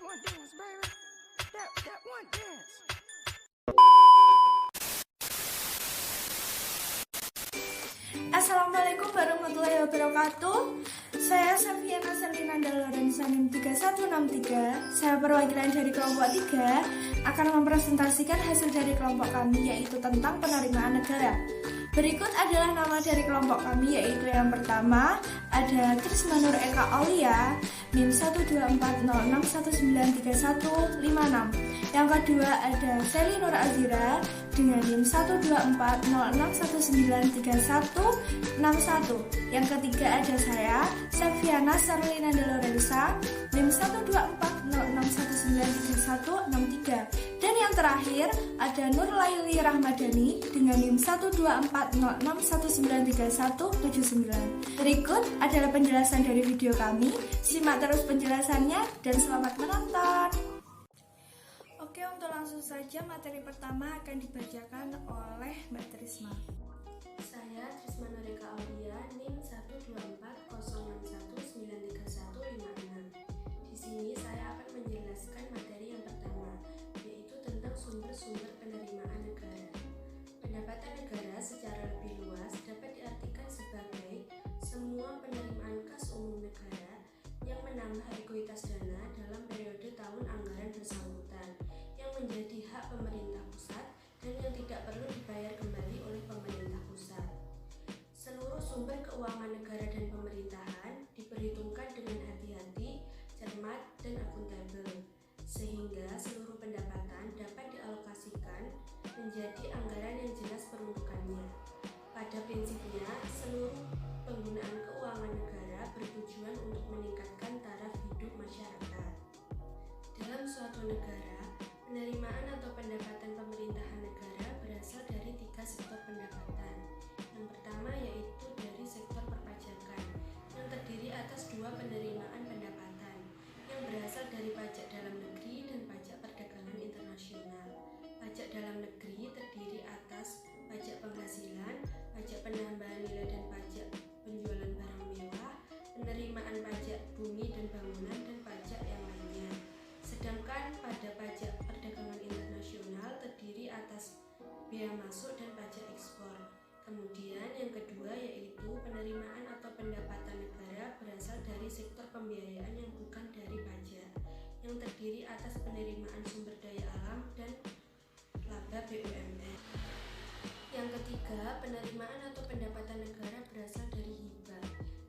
one dance, baby. That one dance. Assalamualaikum warahmatullahi wabarakatuh. Saya Safiana Selinanda Lorenza NIM 3163. Saya perwakilan dari kelompok 3 akan mempresentasikan hasil dari kelompok kami, yaitu tentang penerimaan negara. Berikut adalah nama dari kelompok kami, yaitu yang pertama ada Trismanur Eka Aulia NIM 12406193156. Yang kedua ada Seli Nur Azira dengan NIM 12406193161. Yang ketiga ada saya Safiana Serlinanda Lorenza NIM 12406193163. Dan yang terakhir ada Nur Laili Rahmadani dengan NIM 12406193179. Berikut adalah penjelasan dari video kami. Simak terus penjelasannya dan selamat menonton. Oke, untuk langsung saja materi pertama akan dibacakan oleh Mbak Trisma. Saya Trismanur Eka Aulia NIM 12406193156. Di sini saya akan menjelaskan materi yang pertama, yaitu tentang sumber-sumber penerimaan negara. Pendapatan negara secara lebih luas dapat diartikan sebagai semua penerimaan kas umum negara yang menambah ekuitas dana dalam periode tahun anggaran bersangkutan, yang menjadi hak pemerintah pusat dan yang tidak perlu dibayar kembali oleh pemerintah pusat. Seluruh sumber keuangan negara dan pemerintahan diperhitungkan dengan hati-hati, cermat, dan akuntabel, sehingga seluruh pendapatan dapat dialokasikan menjadi anggaran yang jelas peruntukannya. Pada prinsipnya, seluruh penggunaan keuangan negara bertujuan untuk meningkatkan taraf hidup masyarakat. Dalam suatu negara, penerimaan atau pendapatan pemerintahan negara berasal dari 3 sektor pendapatan. Yang pertama yaitu dari sektor perpajakan, yang terdiri atas 2 penerimaan pendapatan, yang berasal dari pajak dalam negeri dan pajak perdagangan internasional. Pajak dalam negeri terdiri atas pajak penghasilan, pajak penambahan nilai dan pajak penjualan barang mewah, penerimaan pajak bumi dan bangunan, dan pajak yang lainnya. Sedangkan pada pajak perdagangan internasional terdiri atas bea masuk dan pajak ekspor. Kemudian yang kedua yaitu penerimaan atau pendapatan negara berasal dari sektor pembiayaan yang bukan dari pajak, yang terdiri atas penerimaan sumber daya alam dan laba BUMN. Yang ketiga, penerimaan atau pendapatan negara berasal dari hibah.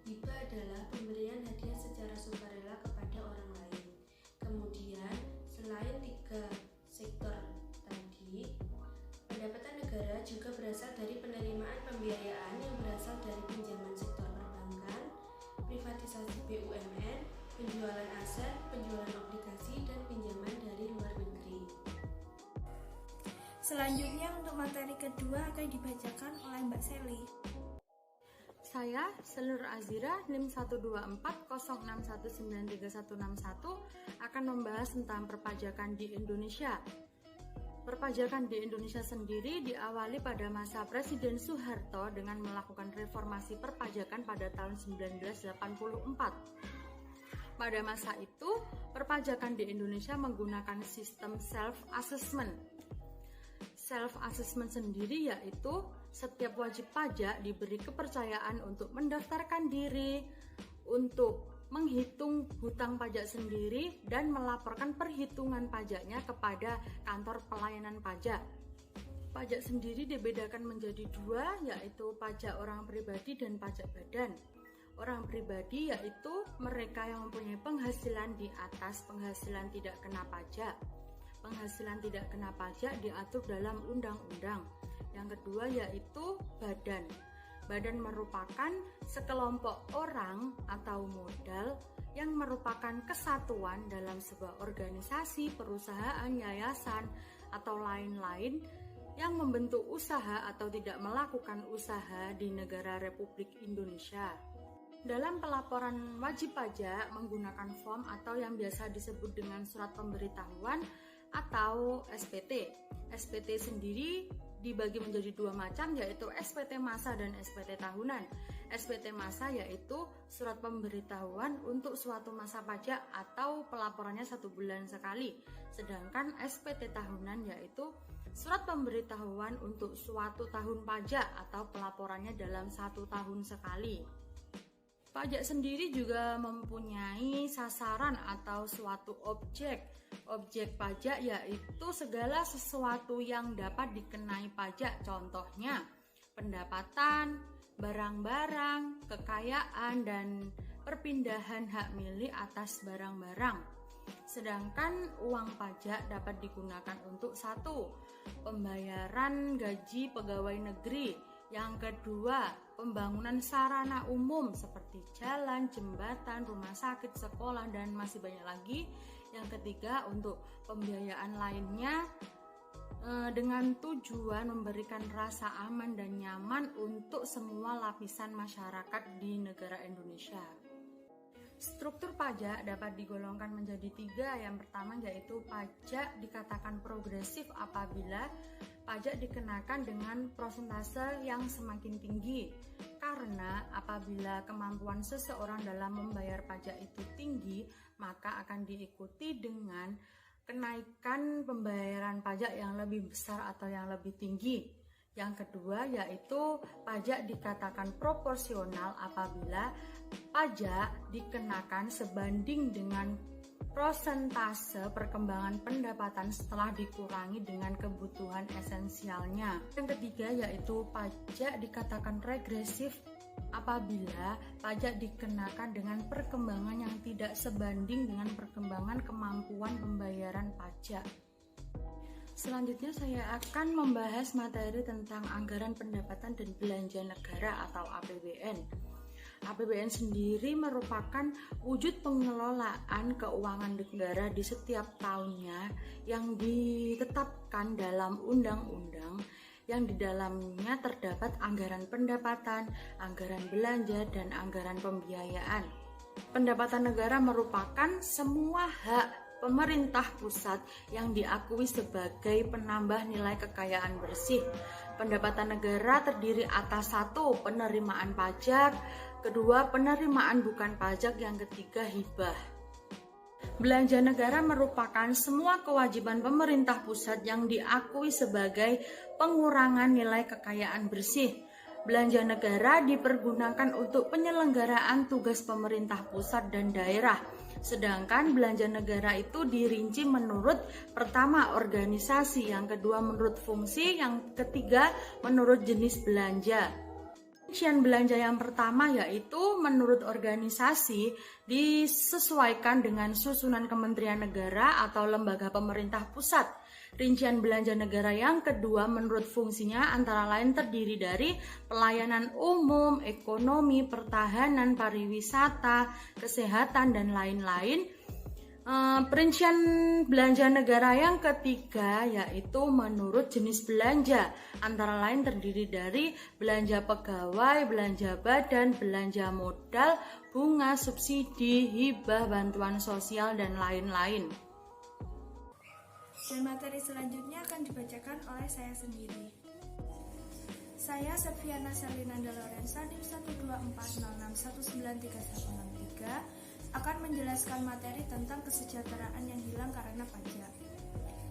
Hibah adalah pemberian hadiah secara sukarela kepada orang lain. Kemudian, selain 3 sektor tadi, pendapatan negara juga berasal dari penerimaan pembiayaan yang berasal dari pinjaman sektor perbankan, privatisasi BUMN, penjualan aset, penjualan obligasi, dan pinjaman dari luar negeri. Selanjutnya untuk materi kedua akan dibacakan oleh Mbak Seli. Saya, Seli Nur Azira, NIM 12406193161 akan membahas tentang perpajakan di Indonesia. Perpajakan di Indonesia sendiri diawali pada masa Presiden Soeharto dengan melakukan reformasi perpajakan pada tahun 1984. Pada masa itu, perpajakan di Indonesia menggunakan sistem self-assessment. Self-assessment sendiri yaitu setiap wajib pajak diberi kepercayaan untuk mendaftarkan diri, untuk menghitung hutang pajak sendiri, dan melaporkan perhitungan pajaknya kepada kantor pelayanan pajak. Pajak sendiri dibedakan menjadi 2, yaitu pajak orang pribadi dan pajak badan. Orang pribadi yaitu mereka yang mempunyai penghasilan di atas penghasilan tidak kena pajak. Penghasilan tidak kena pajak diatur dalam undang-undang. Yang kedua yaitu badan. Badan merupakan sekelompok orang atau modal yang merupakan kesatuan dalam sebuah organisasi, perusahaan, yayasan, atau lain-lain yang membentuk usaha atau tidak melakukan usaha di negara Republik Indonesia. Dalam pelaporan wajib pajak menggunakan form atau yang biasa disebut dengan surat pemberitahuan atau SPT. SPT sendiri dibagi menjadi 2 macam, yaitu SPT masa dan SPT tahunan. SPT masa yaitu surat pemberitahuan untuk suatu masa pajak atau pelaporannya 1 bulan sekali. Sedangkan SPT tahunan yaitu surat pemberitahuan untuk suatu tahun pajak atau pelaporannya dalam 1 tahun sekali. Pajak sendiri juga mempunyai sasaran atau suatu objek. Objek pajak yaitu segala sesuatu yang dapat dikenai pajak, contohnya pendapatan, barang-barang, kekayaan, dan perpindahan hak milik atas barang-barang. Sedangkan uang pajak dapat digunakan untuk 1. Pembayaran gaji pegawai negeri. Yang kedua, pembangunan sarana umum seperti jalan, jembatan, rumah sakit, sekolah, dan masih banyak lagi. Yang ketiga, untuk pembiayaan lainnya dengan tujuan memberikan rasa aman dan nyaman untuk semua lapisan masyarakat di negara Indonesia. Struktur pajak dapat digolongkan menjadi 3. Yang pertama yaitu pajak dikatakan progresif apabila pajak dikenakan dengan persentase yang semakin tinggi. Karena apabila kemampuan seseorang dalam membayar pajak itu tinggi, maka akan diikuti dengan kenaikan pembayaran pajak yang lebih besar atau yang lebih tinggi. Yang kedua yaitu pajak dikatakan proporsional apabila pajak dikenakan sebanding dengan prosentase perkembangan pendapatan setelah dikurangi dengan kebutuhan esensialnya. Yang ketiga yaitu pajak dikatakan regresif apabila pajak dikenakan dengan perkembangan yang tidak sebanding dengan perkembangan kemampuan pembayaran pajak. Selanjutnya saya akan membahas materi tentang anggaran pendapatan dan belanja negara atau APBN. APBN sendiri merupakan wujud pengelolaan keuangan negara di setiap tahunnya yang ditetapkan dalam undang-undang yang di dalamnya terdapat anggaran pendapatan, anggaran belanja, dan anggaran pembiayaan. Pendapatan negara merupakan semua hak pemerintah pusat yang diakui sebagai penambah nilai kekayaan bersih. Pendapatan negara terdiri atas 1. Penerimaan pajak, kedua penerimaan bukan pajak, yang ketiga hibah. Belanja negara merupakan semua kewajiban pemerintah pusat yang diakui sebagai pengurangan nilai kekayaan bersih. Belanja negara dipergunakan untuk penyelenggaraan tugas pemerintah pusat dan daerah. Sedangkan belanja negara itu dirinci menurut pertama organisasi, yang kedua menurut fungsi, yang ketiga menurut jenis belanja. Rincian belanja yang pertama yaitu menurut organisasi disesuaikan dengan susunan kementerian negara atau lembaga pemerintah pusat. Rincian belanja negara yang kedua menurut fungsinya antara lain terdiri dari pelayanan umum, ekonomi, pertahanan, pariwisata, kesehatan, dan lain-lain. Perincian belanja negara yang ketiga yaitu menurut jenis belanja, antara lain terdiri dari belanja pegawai, belanja badan, belanja modal, bunga, subsidi, hibah, bantuan sosial, dan lain-lain. Dan materi selanjutnya akan dibacakan oleh saya sendiri. Saya Sepviana Serlinanda Lorenza NIM 12406193163 akan menjelaskan materi tentang kesejahteraan yang hilang karena pajak.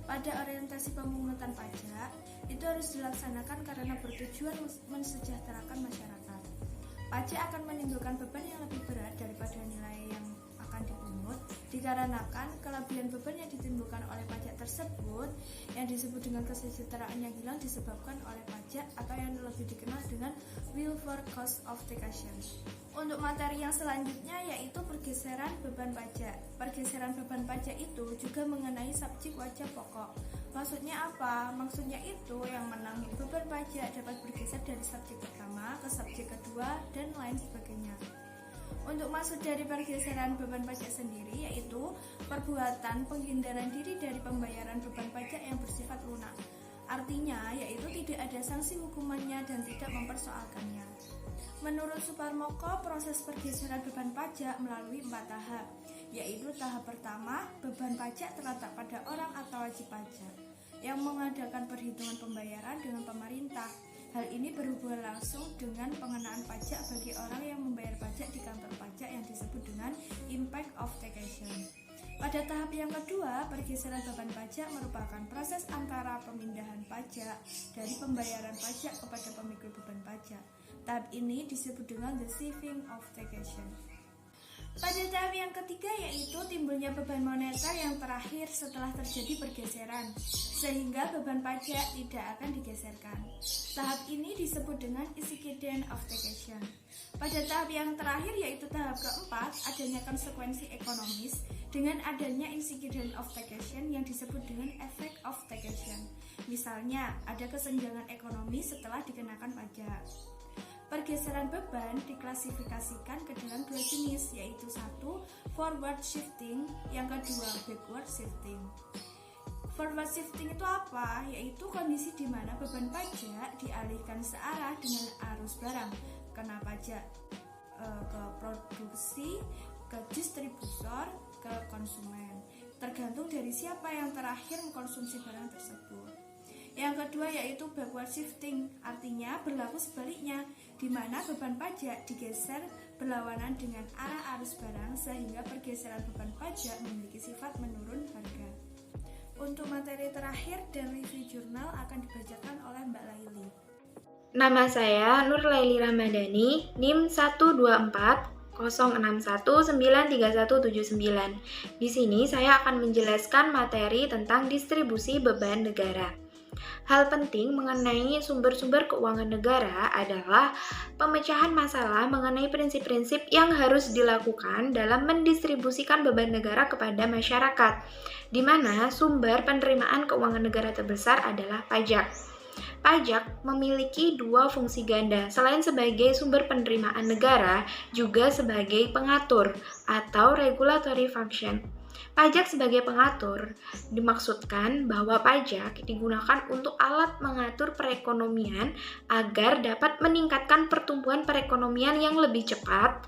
Pada orientasi pemungutan pajak, itu harus dilaksanakan karena bertujuan mensejahterakan masyarakat. Pajak akan menimbulkan beban yang lebih berat daripada nilai yang akan dipungut, dikarenakan kelebihan beban yang ditimbulkan oleh pajak tersebut yang disebut dengan kesejahteraan yang hilang disebabkan oleh pajak atau yang lebih dikenal dengan Wilford Cost of Taxation. Untuk materi yang selanjutnya yaitu pergeseran beban pajak. Pergeseran beban pajak itu juga mengenai subjek wajib pokok. Maksudnya apa? Maksudnya itu yang menanggung beban pajak dapat bergeser dari subjek pertama ke subjek kedua dan lain sebagainya. Untuk maksud dari pergeseran beban pajak sendiri yaitu perbuatan penghindaran diri dari pembayaran beban pajak yang bersifat lunak. Artinya yaitu tidak ada sanksi hukumannya dan tidak mempersoalkannya. Menurut Suparmoko, proses pergeseran beban pajak melalui 4 tahap, yaitu tahap pertama, beban pajak terletak pada orang atau wajib pajak yang mengadakan perhitungan pembayaran dengan pemerintah. Hal ini berhubungan langsung dengan pengenaan pajak bagi orang yang membayar pajak di kantor pajak yang disebut dengan impact of taxation. Pada tahap yang kedua, pergeseran beban pajak merupakan proses antara pemindahan pajak dari pembayaran pajak kepada pemikul beban pajak. Tahap ini disebut dengan the shifting of taxation. Pada tahap yang ketiga yaitu timbulnya beban moneter yang terakhir setelah terjadi pergeseran, sehingga beban pajak tidak akan digeserkan. Tahap ini disebut dengan incidence of taxation. Pada tahap yang terakhir yaitu tahap keempat, adanya konsekuensi ekonomis dengan adanya incidence of taxation yang disebut dengan effect of taxation. Misalnya, ada kesenjangan ekonomi setelah dikenakan pajak. Pergeseran beban diklasifikasikan ke dalam dua jenis, yaitu satu, forward shifting, yang kedua, backward shifting. Forward shifting itu apa? Yaitu kondisi di mana beban pajak dialihkan searah dengan arus barang, kena pajak ke produksi, ke distributor, ke konsumen, tergantung dari siapa yang terakhir mengkonsumsi barang tersebut. Yang kedua yaitu backward shifting, artinya berlaku sebaliknya, di mana beban pajak digeser berlawanan dengan arah arus barang sehingga pergeseran beban pajak memiliki sifat menurun harga. Untuk materi terakhir dan review jurnal akan dibacakan oleh Mbak Laili. Nama saya Nur Laili Ramadhani, NIM 12406193179. Di sini saya akan menjelaskan materi tentang distribusi beban negara. Hal penting mengenai sumber-sumber keuangan negara adalah pemecahan masalah mengenai prinsip-prinsip yang harus dilakukan dalam mendistribusikan beban negara kepada masyarakat, di mana sumber penerimaan keuangan negara terbesar adalah pajak. Pajak memiliki dua fungsi ganda, selain sebagai sumber penerimaan negara, juga sebagai pengatur atau regulatory function. Pajak sebagai pengatur dimaksudkan bahwa pajak digunakan untuk alat mengatur perekonomian agar dapat meningkatkan pertumbuhan perekonomian yang lebih cepat,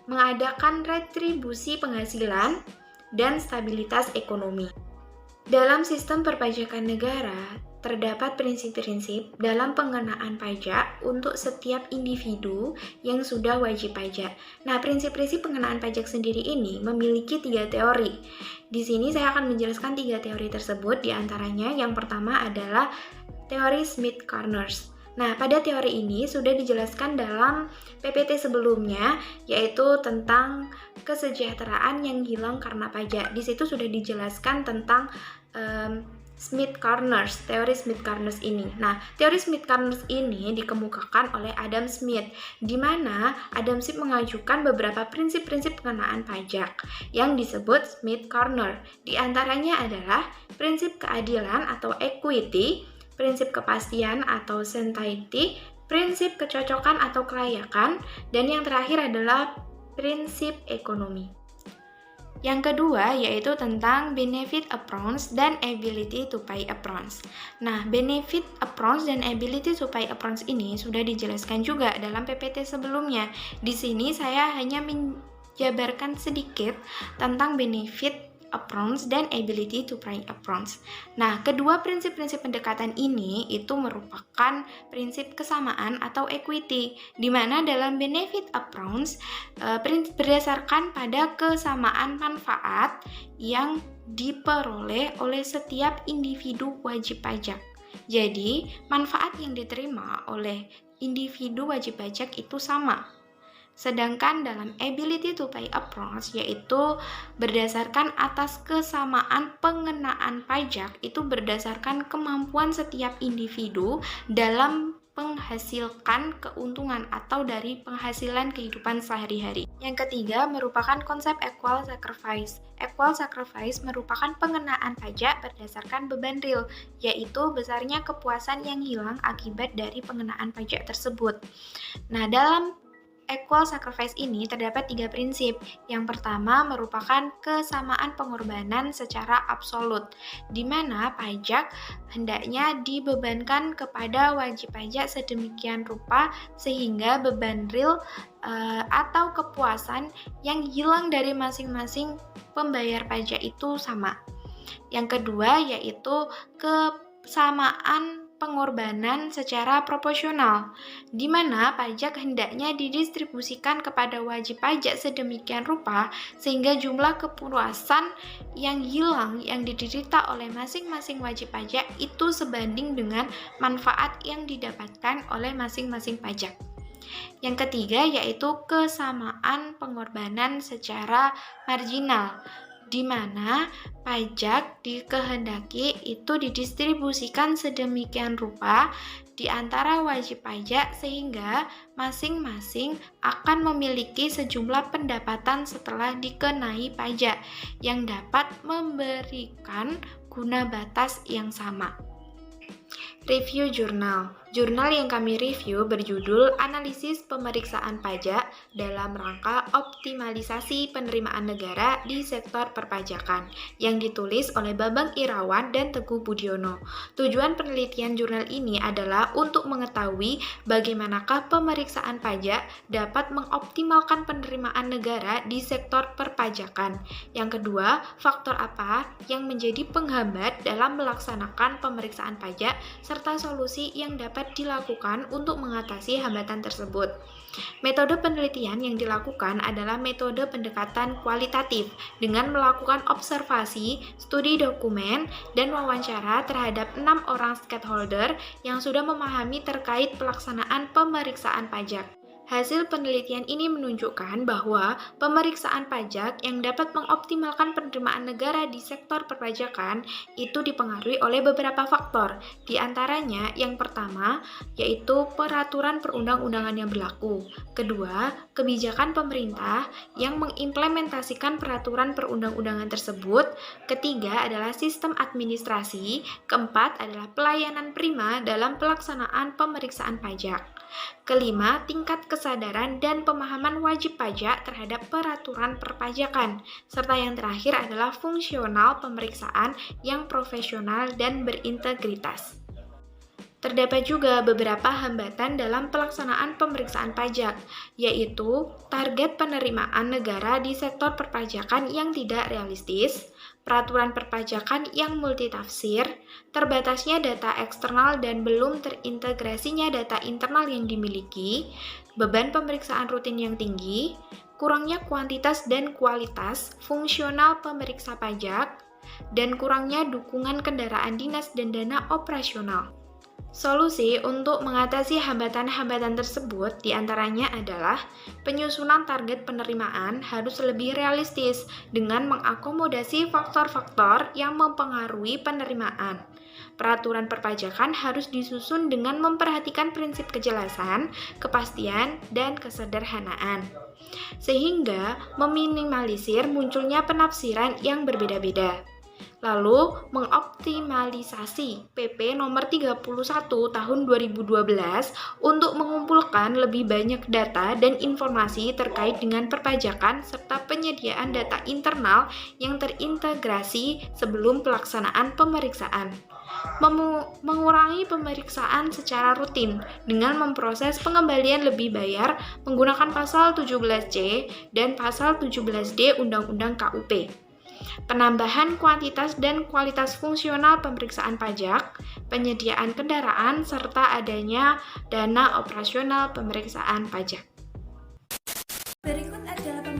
mengadakan retribusi penghasilan, dan stabilitas ekonomi. Dalam sistem perpajakan negara, terdapat prinsip-prinsip dalam pengenaan pajak untuk setiap individu yang sudah wajib pajak. Nah, prinsip-prinsip pengenaan pajak sendiri ini memiliki 3 teori. Di sini saya akan menjelaskan 3 teori tersebut, di antaranya yang pertama adalah teori Smith-Carners. Nah, pada teori ini sudah dijelaskan dalam PPT sebelumnya, yaitu tentang kesejahteraan yang hilang karena pajak. Di situ sudah dijelaskan tentang Smith-Carners, teori Smith-Carners ini. Nah, teori Smith-Carners ini dikemukakan oleh Adam Smith, di mana Adam Smith mengajukan beberapa prinsip-prinsip pengenaan pajak yang disebut Smith-Carners. Di antaranya adalah prinsip keadilan atau equity, prinsip kepastian atau certainty, prinsip kecocokan atau kelayakan, dan yang terakhir adalah prinsip ekonomi. Yang kedua yaitu tentang benefit approach dan ability to pay approach. Nah, benefit approach dan ability to pay approach ini sudah dijelaskan juga dalam PPT sebelumnya. Di sini saya hanya menjabarkan sedikit tentang benefit approach dan ability to pay approach. Nah, kedua prinsip-prinsip pendekatan ini itu merupakan prinsip kesamaan atau equity, di mana dalam benefit approach berdasarkan pada kesamaan manfaat yang diperoleh oleh setiap individu wajib pajak. Jadi, manfaat yang diterima oleh individu wajib pajak itu sama. Sedangkan dalam ability to pay approach yaitu berdasarkan atas kesamaan pengenaan pajak, itu berdasarkan kemampuan setiap individu dalam menghasilkan keuntungan atau dari penghasilan kehidupan sehari-hari. Yang ketiga merupakan konsep equal sacrifice. Equal sacrifice merupakan pengenaan pajak berdasarkan beban real, yaitu besarnya kepuasan yang hilang akibat dari pengenaan pajak tersebut. Nah, dalam equal sacrifice ini terdapat 3 prinsip. Yang pertama merupakan kesamaan pengorbanan secara absolut, di mana pajak hendaknya dibebankan kepada wajib pajak sedemikian rupa sehingga beban real atau kepuasan yang hilang dari masing-masing pembayar pajak itu sama. Yang kedua yaitu kesamaan pengorbanan secara proporsional, di mana pajak hendaknya didistribusikan kepada wajib pajak sedemikian rupa sehingga jumlah kepuasan yang hilang yang diderita oleh masing-masing wajib pajak itu sebanding dengan manfaat yang didapatkan oleh masing-masing pajak. Yang ketiga yaitu kesamaan pengorbanan secara marginal, di mana pajak dikehendaki itu didistribusikan sedemikian rupa di antara wajib pajak sehingga masing-masing akan memiliki sejumlah pendapatan setelah dikenai pajak yang dapat memberikan guna batas yang sama. Review jurnal. Jurnal yang kami review berjudul Analisis Pemeriksaan Pajak dalam Rangka Optimalisasi Penerimaan Negara di Sektor Perpajakan yang ditulis oleh Bambang Irawan dan Teguh Budiono. Tujuan penelitian jurnal ini adalah untuk mengetahui bagaimanakah pemeriksaan pajak dapat mengoptimalkan penerimaan negara di sektor perpajakan. Yang kedua, faktor apa yang menjadi penghambat dalam melaksanakan pemeriksaan pajak serta solusi yang dapat dilakukan untuk mengatasi hambatan tersebut. Metode penelitian yang dilakukan adalah metode pendekatan kualitatif dengan melakukan observasi, studi dokumen, dan wawancara terhadap 6 orang stakeholder yang sudah memahami terkait pelaksanaan pemeriksaan pajak. Hasil penelitian ini menunjukkan bahwa pemeriksaan pajak yang dapat mengoptimalkan penerimaan negara di sektor perpajakan itu dipengaruhi oleh beberapa faktor. Di antaranya, yang pertama yaitu peraturan perundang-undangan yang berlaku. Kedua, kebijakan pemerintah yang mengimplementasikan peraturan perundang-undangan tersebut. Ketiga adalah sistem administrasi. Keempat adalah pelayanan prima dalam pelaksanaan pemeriksaan pajak. Kelima, tingkat kesadaran dan pemahaman wajib pajak terhadap peraturan perpajakan. Serta yang terakhir adalah fungsional pemeriksaan yang profesional dan berintegritas. Terdapat juga beberapa hambatan dalam pelaksanaan pemeriksaan pajak, yaitu target penerimaan negara di sektor perpajakan yang tidak realistis, peraturan perpajakan yang multitafsir, terbatasnya data eksternal dan belum terintegrasinya data internal yang dimiliki, beban pemeriksaan rutin yang tinggi, kurangnya kuantitas dan kualitas fungsional pemeriksa pajak, dan kurangnya dukungan kendaraan dinas dan dana operasional. Solusi untuk mengatasi hambatan-hambatan tersebut diantaranya adalah penyusunan target penerimaan harus lebih realistis dengan mengakomodasi faktor-faktor yang mempengaruhi penerimaan. Peraturan perpajakan harus disusun dengan memperhatikan prinsip kejelasan, kepastian, dan kesederhanaan, sehingga meminimalisir munculnya penafsiran yang berbeda-beda. Lalu, mengoptimalisasi PP nomor 31 tahun 2012 untuk mengumpulkan lebih banyak data dan informasi terkait dengan perpajakan serta penyediaan data internal yang terintegrasi sebelum pelaksanaan pemeriksaan. Mengurangi pemeriksaan secara rutin dengan memproses pengembalian lebih bayar menggunakan pasal 17C dan pasal 17D Undang-Undang KUP. Penambahan kuantitas dan kualitas fungsional pemeriksaan pajak, penyediaan kendaraan, serta adanya dana operasional pemeriksaan pajak. Berikut adalah